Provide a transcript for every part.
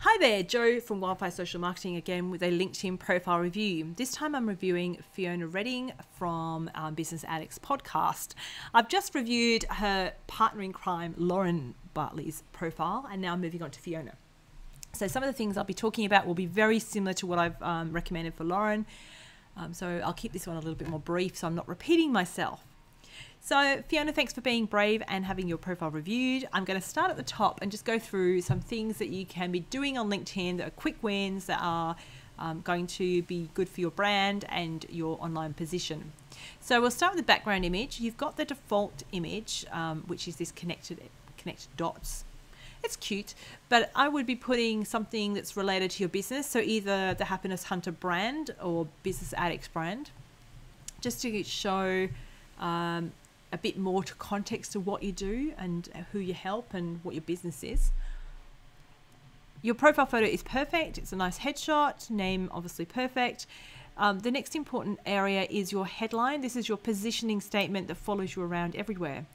Hi there, Joe from Wildfire Social Marketing again with a LinkedIn profile review. This time I'm reviewing Fiona Redding from Business Addicts podcast. I've just reviewed her partner in crime, Lauren Bartley's profile, and now I'm moving on to Fiona. So some of the things I'll be talking about will be very similar to what I've recommended for Lauren. So I'll keep this one a little bit more brief so I'm not repeating myself. So Fiona, thanks for being brave and having your profile reviewed. I'm going to start at the top and just go through some things that you can be doing on LinkedIn that are quick wins that are going to be good for your brand and your online position. So we'll start with the background image. You've got the default image, which is this connected dots. It's cute, but I would be putting something that's related to your business. So either the Happiness Hunter brand or Business Addicts brand, just to show a bit more to context of what you do and who you help and what your business is. Your profile photo is perfect. It's a nice headshot, name obviously perfect. The next important area is your headline. This is your positioning statement that follows you around everywhere.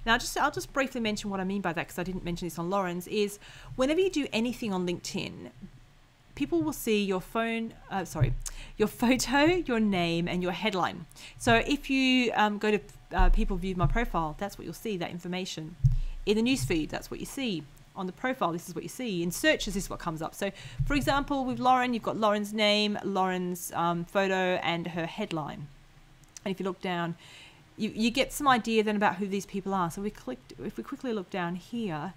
Now, I'll just briefly mention what I mean by that because I didn't mention this on Lauren's, is whenever you do anything on LinkedIn, people will see your your photo, your name, and your headline. So if you go to people viewed my profile, that's what you'll see, that information. In the newsfeed, that's what you see. On the profile, this is what you see. In searches, this is what comes up. So for example, with Lauren, you've got Lauren's name, Lauren's photo, and her headline. And if you look down, you get some idea then about who these people are. So if we quickly look down here,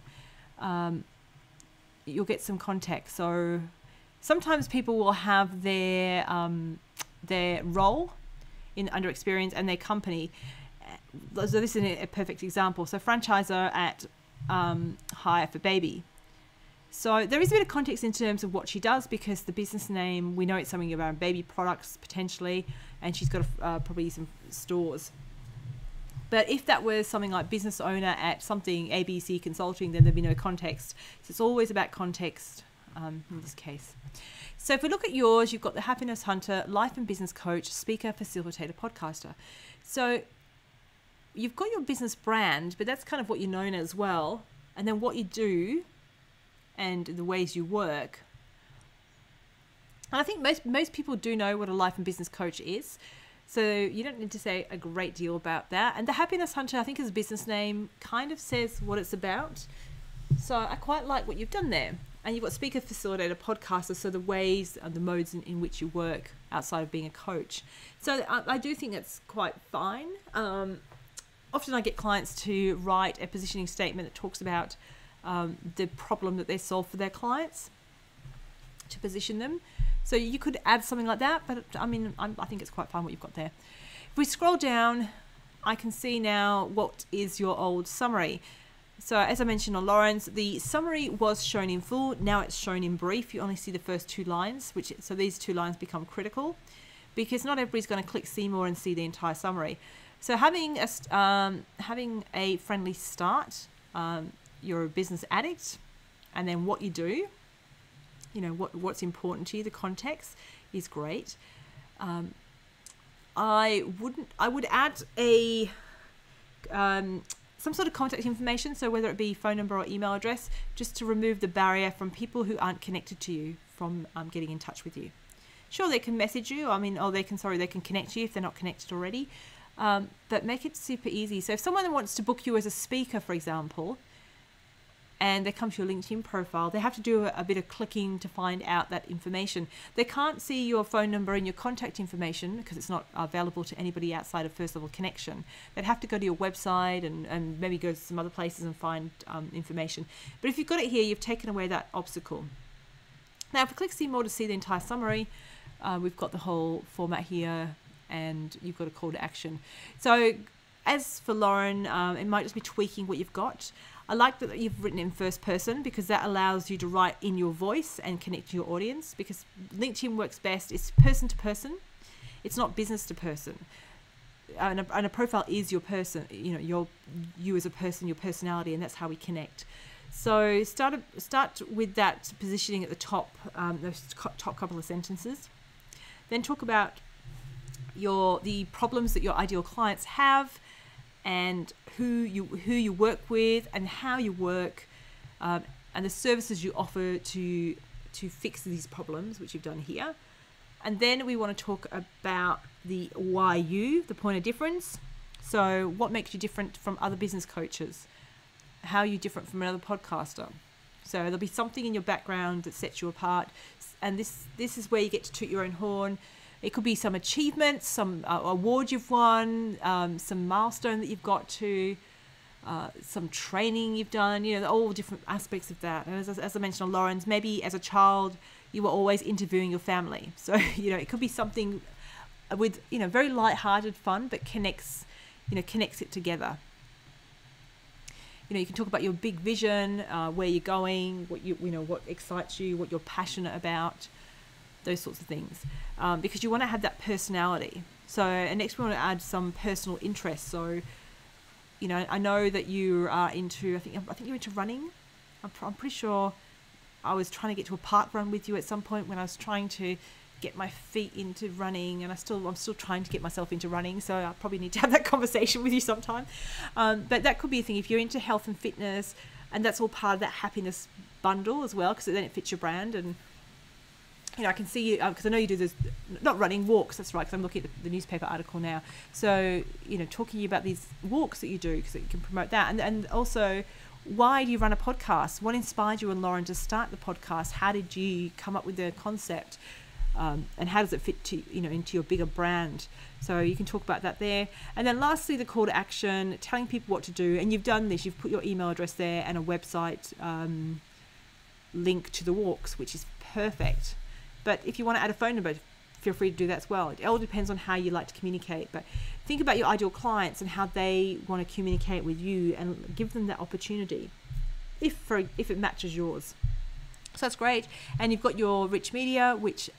you'll get some context. So sometimes people will have their role under experience and their company. So this is a perfect example. So franchisor at Hire for Baby. So there is a bit of context in terms of what she does because the business name, we know it's something about baby products potentially, and she's got probably some stores. But if that was something like business owner at something ABC Consulting, then there'd be no context. So it's always about context in this case. So if we look at yours, you've got the Happiness Hunter, life and business coach, speaker, facilitator, podcaster. So you've got your business brand, but that's kind of what you're known as well. And then what you do and the ways you work. And I think most people do know what a life and business coach is. So you don't need to say a great deal about that. And the Happiness Hunter, I think as a business name, kind of says what it's about. So I quite like what you've done there. And you've got speaker, facilitator, podcaster, so the ways and the modes in which you work outside of being a coach. So I do think that's quite fine. Often I get clients to write a positioning statement that talks about the problem that they solve for their clients to position them. So you could add something like that, but I mean, I think it's quite fine what you've got there. If we scroll down, I can see now what is your old summary. So as I mentioned on Lauren's, the summary was shown in full. Now it's shown in brief. You only see the first two lines, so these two lines become critical because not everybody's going to click see more and see the entire summary. So having a friendly start, you're a business addict, and then what you do, you know, what's important to you, the context is great. I would add a some sort of contact information, so whether it be phone number or email address, just to remove the barrier from people who aren't connected to you from getting in touch with you. Sure, they can message you. I mean, they can connect to you if they're not connected already. But make it super easy. So if someone wants to book you as a speaker, for example, and they come to your LinkedIn profile, they have to do a bit of clicking to find out that information. They can't see your phone number and your contact information because it's not available to anybody outside of first level connection. They'd have to go to your website and maybe go to some other places and find information. But if you've got it here, you've taken away that obstacle. Now, if we click see more to see the entire summary, we've got the whole format here, and you've got a call to action. So as for Lauren, it might just be tweaking what you've got. I like that you've written in first person because that allows you to write in your voice and connect to your audience, because LinkedIn works best. It's person to person. It's not business to person. And a profile is your person, you know, you as a person, your personality, and that's how we connect. So start with that positioning at the top, those top couple of sentences. Then talk about the problems that your ideal clients have, and who you work with and how you work, and the services you offer to to fix these problems, which you've done here. And then we want to talk about the why you, the point of difference. So what makes you different from other business coaches? How are you different from another podcaster? So there'll be something in your background that sets you apart. And this is where you get to toot your own horn. It could be some achievements, some award you've won, some milestone that you've got to, some training you've done, all different aspects of that. And as I mentioned on Lauren's, maybe as a child, you were always interviewing your family. So, it could be something with, very light-hearted fun, but connects it together. You can talk about your big vision, where you're going, what excites you, what you're passionate about, those sorts of things, because you want to have that personality. So, and next we want to add some personal interests. So, I know that you are into, I think you're into running. I'm pretty sure I was trying to get to a park run with you at some point when I was trying to get my feet into running, and I'm still trying to get myself into running, so I probably need to have that conversation with you sometime. But that could be a thing if you're into health and fitness, and that's all part of that happiness bundle as well, because then it fits your brand. And I can see you, because I know you do this, not running, walks, that's right, because I'm looking at the newspaper article now. So, talking about these walks that you do, because you can promote that. And also, why do you run a podcast? What inspired you and Lauren to start the podcast? How did you come up with the concept? And how does it fit to, into your bigger brand? So you can talk about that there. And then lastly, the call to action, telling people what to do. And you've done this, you've put your email address there and a website link to the walks, which is perfect. But if you want to add a phone number, feel free to do that as well. It all depends on how you like to communicate. But think about your ideal clients and how they want to communicate with you, and give them that opportunity if it matches yours. So that's great. And you've got your rich media, which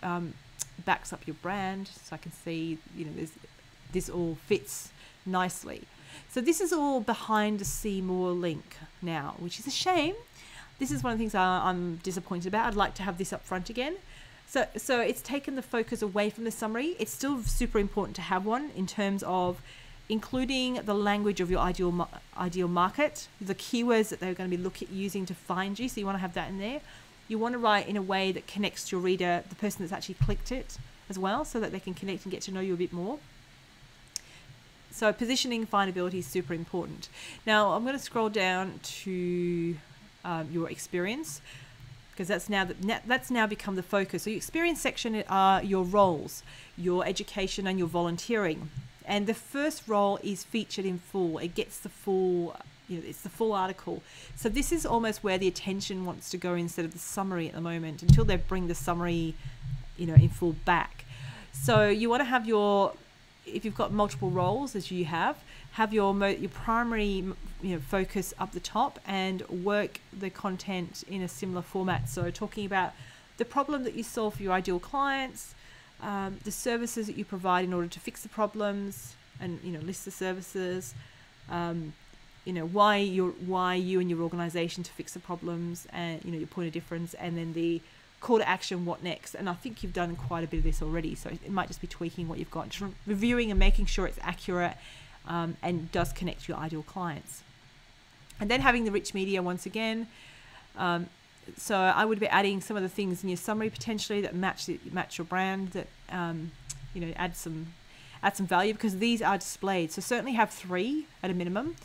backs up your brand. So I can see, this all fits nicely. So this is all behind the see more link now, which is a shame. This is one of the things I'm disappointed about. I'd like to have this up front again. So it's taken the focus away from the summary. It's still super important to have one in terms of including the language of your ideal market, the keywords that they're going to be using to find you. So you want to have that in there. You want to write in a way that connects to your reader, the person that's actually clicked it as well, so that they can connect and get to know you a bit more. So positioning, findability is super important. Now I'm going to scroll down to your experience, because that's now become the focus. So your experience section are your roles, your education, and your volunteering. And the first role is featured in full. It gets the full, it's the full article. So this is almost where the attention wants to go instead of the summary at the moment, until they bring the summary, in full back. So you want to have if you've got multiple roles, as you have your primary, focus up the top, and work the content in a similar format. So talking about the problem that you solve for your ideal clients, the services that you provide in order to fix the problems, and list the services, why you and your organization to fix the problems, and your point of difference, and then the call to action, what next. And I think you've done quite a bit of this already, so it might just be tweaking what you've got, just reviewing and making sure it's accurate, and does connect to your ideal clients. And then having the rich media once again. So I would be adding some of the things in your summary potentially that match your brand, that add some value, because these are displayed. So certainly have 3 at a minimum.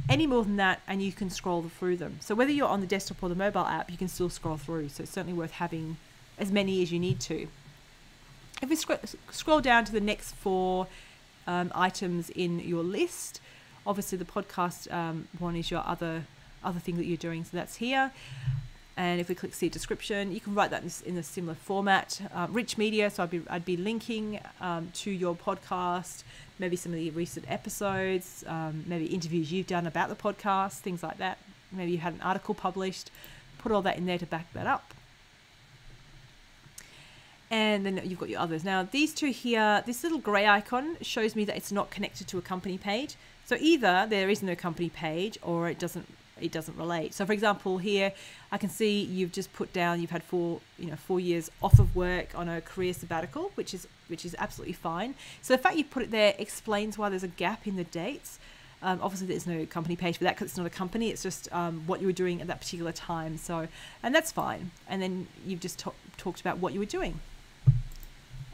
Any more than that, and you can scroll through them. So whether you're on the desktop or the mobile app, you can still scroll through. So it's certainly worth having as many as you need to. If we scroll down to the next 4 items in your list, obviously the podcast one is your other thing that you're doing. So that's here. And if we click see description, you can write that in a similar format. Rich media, so I'd be linking to your podcast, maybe some of the recent episodes, maybe interviews you've done about the podcast, things like that. Maybe you had an article published, put all that in there to back that up. And then you've got your others. Now these 2 here, this little grey icon shows me that it's not connected to a company page. So either there is no company page, or it doesn't relate. So for example, here I can see you've just put down you've had 4 years off of work on a career sabbatical, which is absolutely fine. So the fact you put it there explains why there's a gap in the dates. Obviously, there's no company page for that because it's not a company. It's just what you were doing at that particular time. So, and that's fine. And then you've just talked about what you were doing.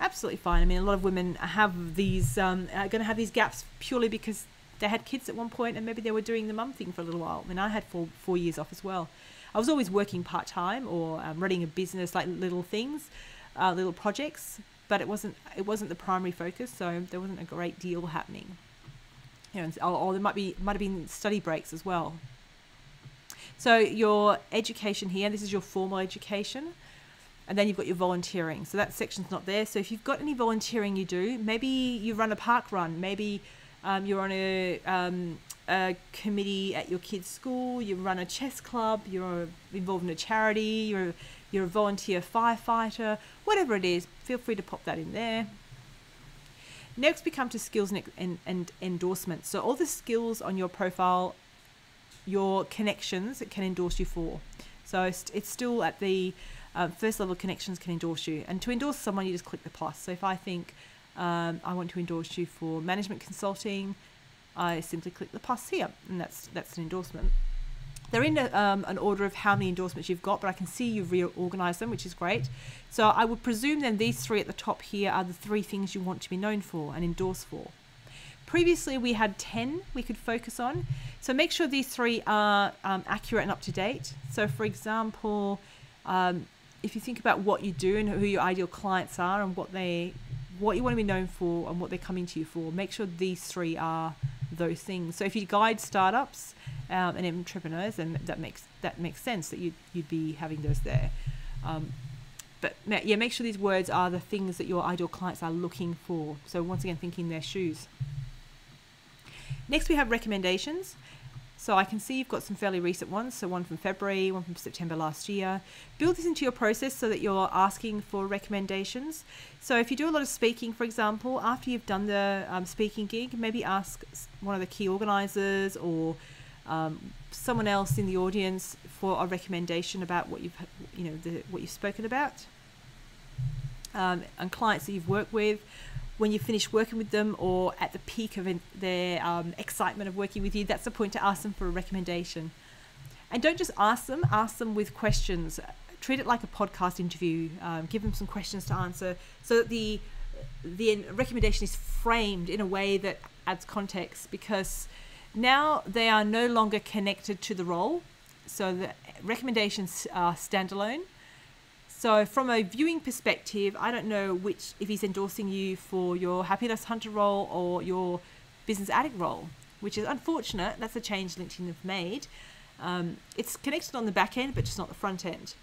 Absolutely fine. I mean, a lot of women have these, are going to have these gaps purely because they had kids at one point and maybe they were doing the mum thing for a little while. I mean, I had four years off as well. I was always working part-time or running a business, like little things, little projects, but it wasn't the primary focus, so there wasn't a great deal happening. You know, or there might have been study breaks as well. So your education here, this is your formal education. And then you've got your volunteering. So that section's not there. So if you've got any volunteering you do, maybe you run a park run, maybe you're on a committee at your kid's school, you run a chess club, you're involved in a charity, you're a volunteer firefighter, whatever it is, feel free to pop that in there. Next we come to skills and endorsements. So all the skills on your profile, your connections it can endorse you for. So it's still at the first level connections can endorse you. And to endorse someone, you just click the plus. So if I think I want to endorse you for management consulting, I simply click the plus here, and that's an endorsement. They're in an order of how many endorsements you've got, but I can see you've reorganized them, which is great. So I would presume then these three at the top here are the 3 things you want to be known for and endorse for. Previously, we had 10 we could focus on. So make sure these 3 are accurate and up to date. So for example, if you think about what you do and who your ideal clients are and what you want to be known for and what they're coming to you for, make sure these 3 are those things. So if you guide startups and entrepreneurs, then that makes sense that you'd be having those there. But yeah, make sure these words are the things that your ideal clients are looking for. So once again, thinking their shoes. Next, we have recommendations. So I can see you've got some fairly recent ones. So one from February, one from September last year. Build this into your process so that you're asking for recommendations. So if you do a lot of speaking, for example, after you've done the speaking gig, maybe ask one of the key organisers or someone else in the audience for a recommendation about what you've spoken about, and clients that you've worked with. When you finish working with them or at the peak of their excitement of working with you, that's the point to ask them for a recommendation. And don't just ask them with questions. Treat it like a podcast interview. Give them some questions to answer so that the recommendation is framed in a way that adds context, because now they are no longer connected to the role. So the recommendations are standalone. So from a viewing perspective, I don't know if he's endorsing you for your happiness hunter role or your business addict role, which is unfortunate. That's a change LinkedIn have made. It's connected on the back end, but just not the front end.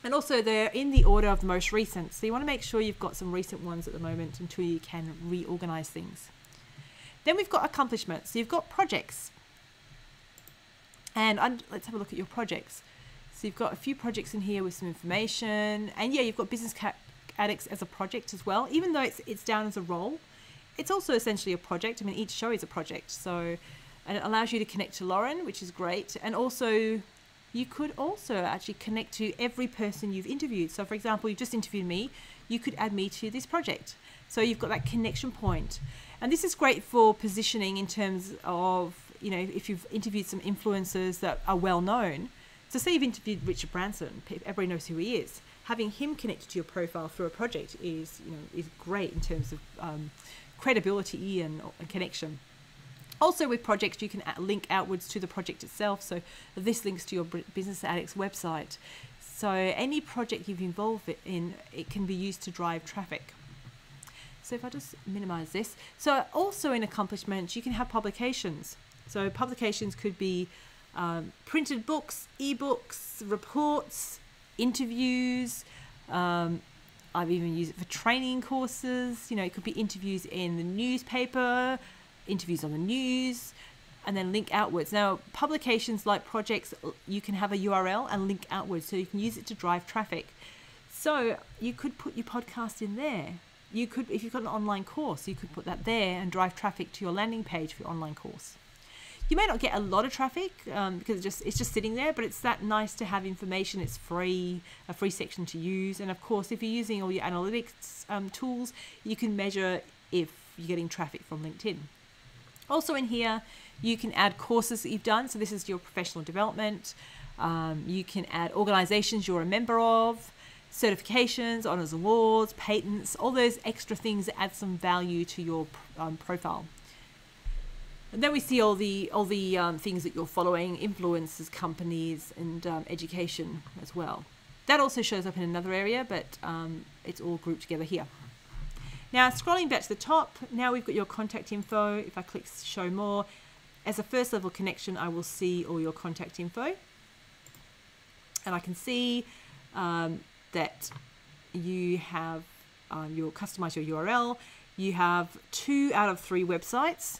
And also they're in the order of the most recent. So you want to make sure you've got some recent ones at the moment until you can reorganize things. Then we've got accomplishments. So you've got projects. And let's have a look at your projects. So you've got a few projects in here with some information, and yeah, you've got business addicts as a project as well. Even though it's down as a role, it's also essentially a project. I mean, each show is a project. So, and it allows you to connect to Lauren, which is great. And also, you could also actually connect to every person you've interviewed. So for example, you've just interviewed me, you could add me to this project. So you've got that connection point. And this is great for positioning in terms of, if you've interviewed some influencers that are well known. So say you've interviewed Richard Branson, everybody knows who he is. Having him connected to your profile through a project is great in terms of credibility and connection. Also with projects, you can link outwards to the project itself. So this links to your Business Addicts website. So any project you've involved in, it can be used to drive traffic. So if I just minimize this. So also in accomplishments, you can have publications. So publications could be printed books, ebooks, reports, interviews. I've even used it for training courses. It could be interviews in the newspaper, interviews on the news, and then link outwards. Now, publications like projects, you can have a URL and link outwards, so you can use it to drive traffic. So you could put your podcast in there. You could, if you've got an online course, you could put that there and drive traffic to your landing page for your online course. You may not get a lot of traffic because it's just sitting there, but it's that nice to have information. It's free, a free section to use. And of course, if you're using all your analytics tools, you can measure if you're getting traffic from LinkedIn. Also in here, you can add courses that you've done. So this is your professional development. You can add organizations you're a member of, certifications, honors awards, patents, all those extra things that add some value to your profile. And then we see all the things that you're following, influencers, companies, and education as well. That also shows up in another area, but it's all grouped together here. Now, scrolling back to the top, now we've got your contact info. If I click show more, as a first level connection, I will see all your contact info. And I can see that you have customize your URL. You have 2 out of 3 websites.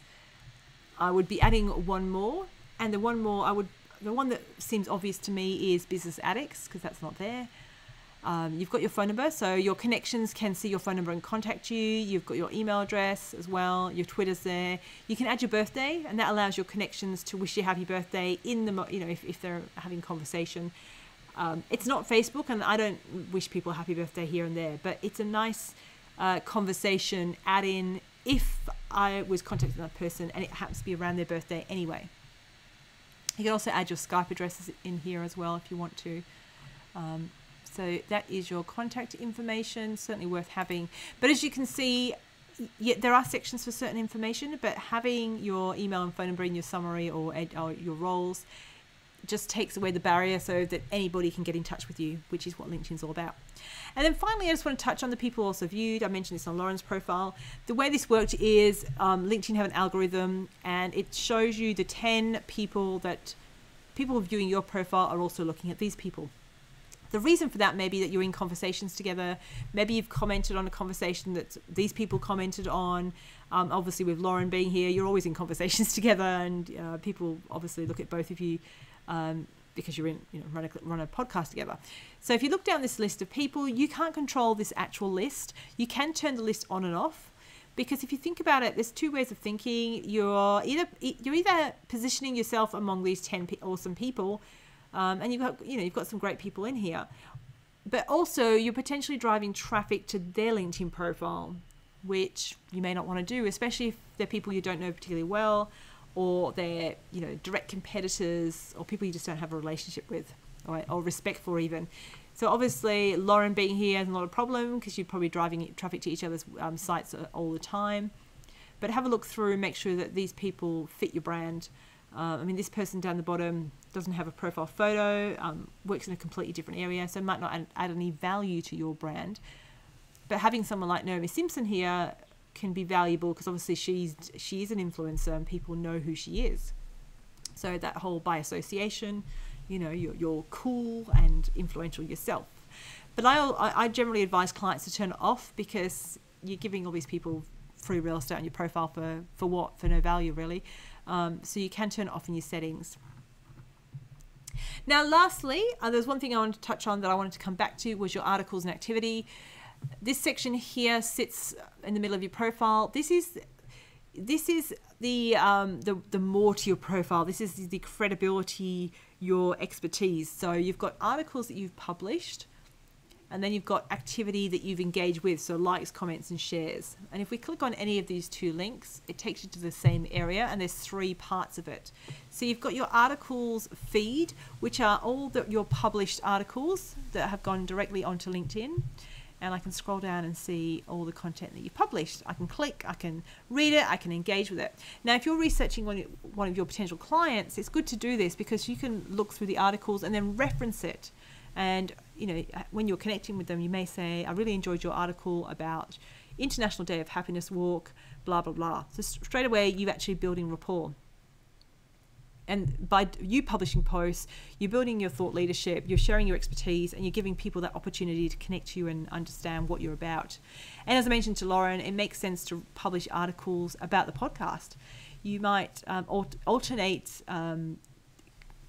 I would be adding one more, and the one that seems obvious to me is Business Addicts, because that's not there. You've got your phone number, so your connections can see your phone number and contact you. You've got your email address as well. Your Twitter's there. You can add your birthday, and that allows your connections to wish you happy birthday in the if they're having conversation. It's not Facebook, and I don't wish people happy birthday here and there, but it's a nice conversation add in if I was contacting that person and it happens to be around their birthday anyway. You can also add your Skype addresses in here as well if you want to. So that is your contact information, certainly worth having. But as you can see, there are sections for certain information, but having your email and phone number in your summary or your roles just takes away the barrier so that anybody can get in touch with you, which is what LinkedIn's all about. And then finally, I just want to touch on the people also viewed. I mentioned this on Lauren's profile. The way this worked is LinkedIn have an algorithm, and it shows you the 10 people that people viewing your profile are also looking at these people. The reason for that may be that you're in conversations together. Maybe you've commented on a conversation that these people commented on. Obviously, with Lauren being here, you're always in conversations together, and people obviously look at both of you because you're in, run a podcast together. So if you look down this list of people, you can't control this actual list. You can turn the list on and off, because if you think about it, there's 2 ways of thinking. You're either positioning yourself among these 10 awesome people. And you've got some great people in here, but also you're potentially driving traffic to their LinkedIn profile, which you may not want to do, especially if they're people you don't know particularly well, or they're direct competitors, or people you just don't have a relationship with or respect for even. So obviously Lauren being here is not a problem, because you're probably driving traffic to each other's sites all the time. But have a look through, make sure that these people fit your brand. This person down the bottom doesn't have a profile photo, works in a completely different area, so might not add any value to your brand. But having someone like Naomi Simpson here can be valuable, because obviously she is an influencer and people know who she is. So that whole by association, you're cool and influential yourself. But I generally advise clients to turn it off, because you're giving all these people free real estate on your profile for what? For no value, really. So you can turn it off in your settings. Now, lastly, there's one thing I wanted to touch on that I wanted to come back to, was your articles and activity. This section here sits in the middle of your profile. This is the more to your profile. This is the credibility, your expertise. So you've got articles that you've published, and then you've got activity that you've engaged with, so likes, comments, and shares. And if we click on any of these 2 links, it takes you to the same area, and there's 3 parts of it. So you've got your articles feed, which are all your published articles that have gone directly onto LinkedIn. And I can scroll down and see all the content that you've published. I can click, I can read it, I can engage with it. Now, if you're researching one of your potential clients, it's good to do this, because you can look through the articles and then reference it. And when you're connecting with them, you may say, I really enjoyed your article about International Day of Happiness Walk, blah, blah, blah. So straight away, you're actually building rapport. And by you publishing posts, you're building your thought leadership, you're sharing your expertise, and you're giving people that opportunity to connect to you and understand what you're about. And as I mentioned to Lauren, it makes sense to publish articles about the podcast. You might alternate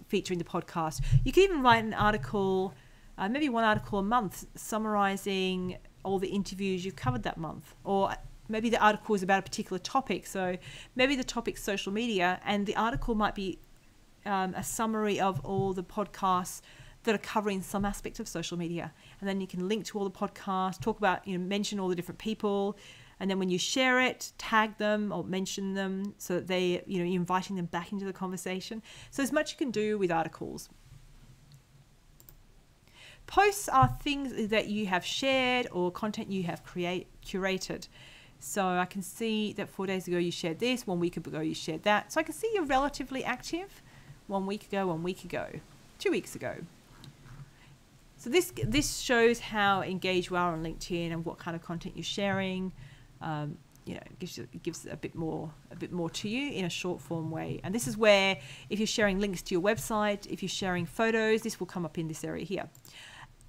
featuring the podcast. You could even write an article, maybe 1 article a month, summarizing all the interviews you've covered that month. Or maybe the article is about a particular topic. So maybe the topic's social media, and the article might be a summary of all the podcasts that are covering some aspect of social media. And then you can link to all the podcasts, talk about, mention all the different people, And then when you share it, tag them or mention them so that they, you know, you're inviting them back into the conversation. So there's much you can do with articles. Posts are things that you have shared or content you have curated. So I can see that 4 days ago you shared this, 1 week ago you shared that. So I can see you're relatively active 1 week ago, 1 week ago, 2 weeks ago. So this shows how engaged you are on LinkedIn and what kind of content you're sharing. You know, it gives a bit more to you in a short form way. And this is where, if you're sharing links to your website, if you're sharing photos, this will come up in this area here.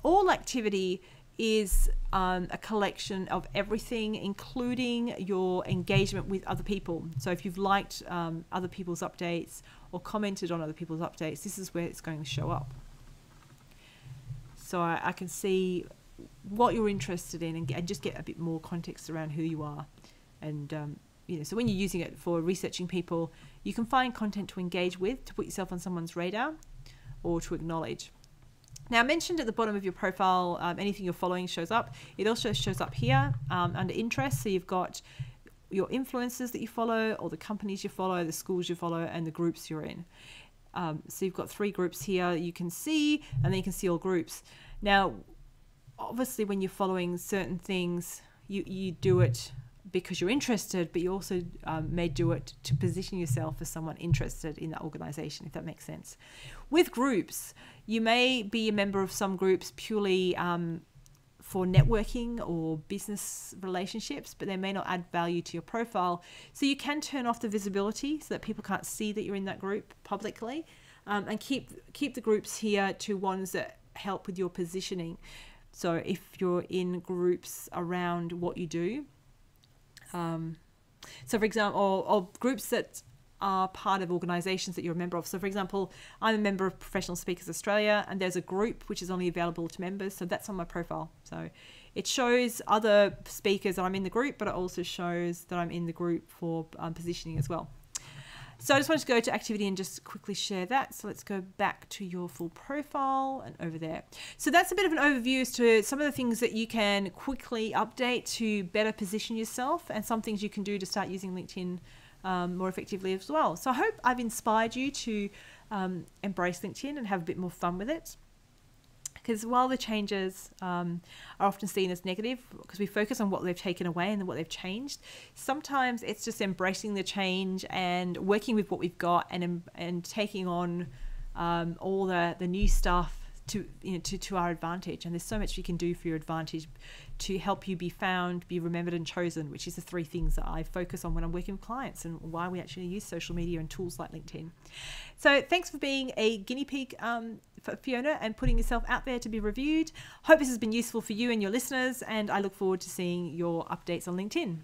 All activity is a collection of everything, including your engagement with other people. So if you've liked other people's updates or commented on other people's updates, this is where it's going to show up. So I can see what you're interested in and just get a bit more context around who you are. And you know, so when you're using it for researching people, you can find content to engage with, to put yourself on someone's radar or to acknowledge. Now, I mentioned at the bottom of your profile, anything you're following shows up. It also shows up here under interests. So you've got your influencers that you follow, or the companies you follow, the schools you follow, and the groups you're in. So you've got 3 groups here you can see, and then you can see all groups. Now, obviously, when you're following certain things, you do it because you're interested, but you also may do it to position yourself as someone interested in that organization, if that makes sense. With groups, you may be a member of some groups purely for networking or business relationships, but they may not add value to your profile. So you can turn off the visibility so that people can't see that you're in that group publicly, and keep the groups here to ones that help with your positioning. So if you're in groups around what you do, so for example, or groups that are part of organizations that you're a member of. So for example, I'm a member of Professional Speakers Australia, and there's a group which is only available to members. So that's on my profile. So it shows other speakers that I'm in the group, but it also shows that I'm in the group for positioning as well. So I just wanted to go to activity and just quickly share that. So let's go back to your full profile and over there. So that's a bit of an overview as to some of the things that you can quickly update to better position yourself, and some things you can do to start using LinkedIn more effectively as well. So I hope I've inspired you to embrace LinkedIn and have a bit more fun with it. Because while the changes are often seen as negative, because we focus on what they've taken away and what they've changed, sometimes it's just embracing the change and working with what we've got, and taking on all the new stuff to our advantage. And there's so much you can do for your advantage to help you be found, be remembered, and chosen, which is the 3 things that I focus on when I'm working with clients, and why we actually use social media and tools like LinkedIn. So thanks for being a guinea pig for Fiona and putting yourself out there to be reviewed. Hope this has been useful for you and your listeners, and I look forward to seeing your updates on LinkedIn.